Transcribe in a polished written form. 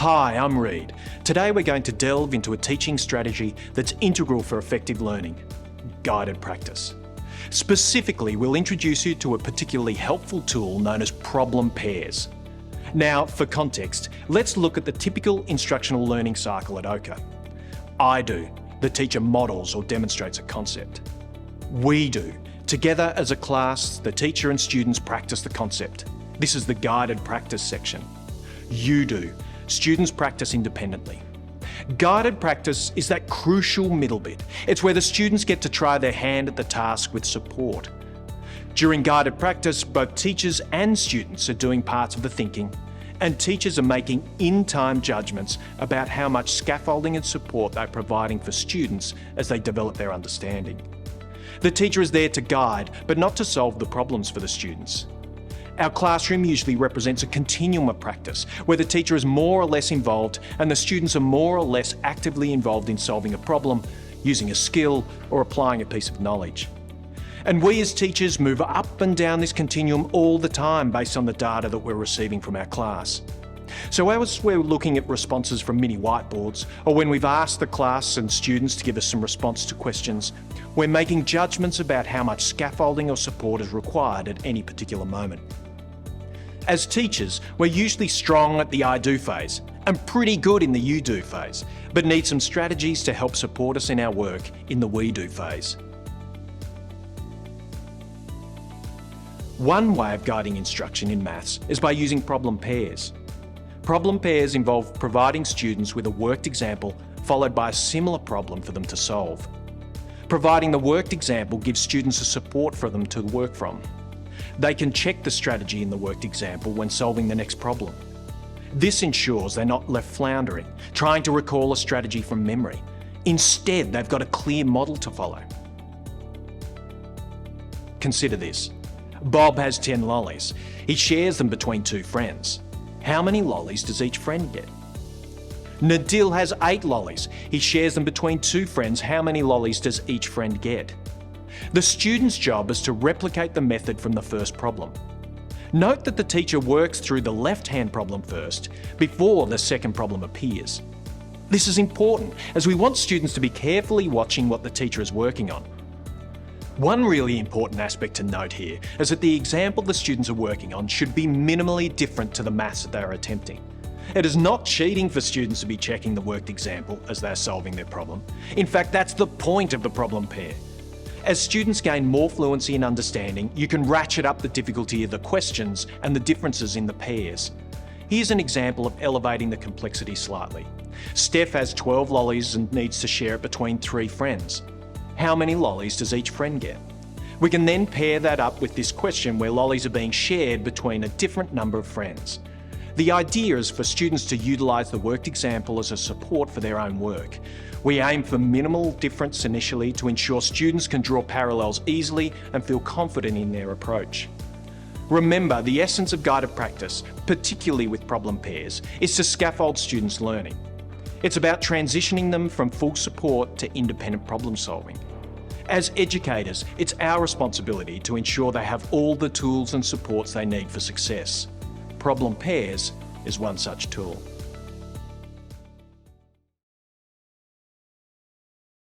Hi, I'm Reid. Today we're going to delve into a teaching strategy that's integral for effective learning: guided practice. Specifically, we'll introduce you to a particularly helpful tool known as problem pairs. Now, for context, let's look at the typical instructional learning cycle at OCA. I do. The teacher models or demonstrates a concept. We do. Together as a class, the teacher and students practice the concept. This is the guided practice section. You do. Students practice independently. Guided practice is that crucial middle bit. It's where the students get to try their hand at the task with support. During guided practice, both teachers and students are doing parts of the thinking, and teachers are making in-time judgments about how much scaffolding and support they're providing for students as they develop their understanding. The teacher is there to guide, but not to solve the problems for the students. Our classroom usually represents a continuum of practice, where the teacher is more or less involved and the students are more or less actively involved in solving a problem, using a skill, or applying a piece of knowledge. And we as teachers move up and down this continuum all the time based on the data that we're receiving from our class. So as we're looking at responses from mini whiteboards, or when we've asked the class and students to give us some response to questions, we're making judgments about how much scaffolding or support is required at any particular moment. As teachers, we're usually strong at the I do phase and pretty good in the you do phase, but need some strategies to help support us in our work in the we do phase. One way of guiding instruction in maths is by using problem pairs. Problem pairs involve providing students with a worked example followed by a similar problem for them to solve. Providing the worked example gives students a support for them to work from. They can check the strategy in the worked example when solving the next problem. This ensures they're not left floundering, trying to recall a strategy from memory. Instead, they've got a clear model to follow. Consider this. Bob has 10 lollies. He shares them between two friends. How many lollies does each friend get? Nadil has 8 lollies. He shares them between two friends. How many lollies does each friend get? The student's job is to replicate the method from the first problem. Note that the teacher works through the left-hand problem first, before the second problem appears. This is important, as we want students to be carefully watching what the teacher is working on. One really important aspect to note here is that the example the students are working on should be minimally different to the maths that they are attempting. It is not cheating for students to be checking the worked example as they're solving their problem. In fact, that's the point of the problem pair. As students gain more fluency in understanding, you can ratchet up the difficulty of the questions and the differences in the pairs. Here's an example of elevating the complexity slightly. Steph has 12 lollies and needs to share it between 3 friends. How many lollies does each friend get? We can then pair that up with this question where lollies are being shared between a different number of friends. The idea is for students to utilise the worked example as a support for their own work. We aim for minimal difference initially to ensure students can draw parallels easily and feel confident in their approach. Remember, the essence of guided practice, particularly with problem pairs, is to scaffold students' learning. It's about transitioning them from full support to independent problem solving. As educators, it's our responsibility to ensure they have all the tools and supports they need for success. Problem pairs is one such tool.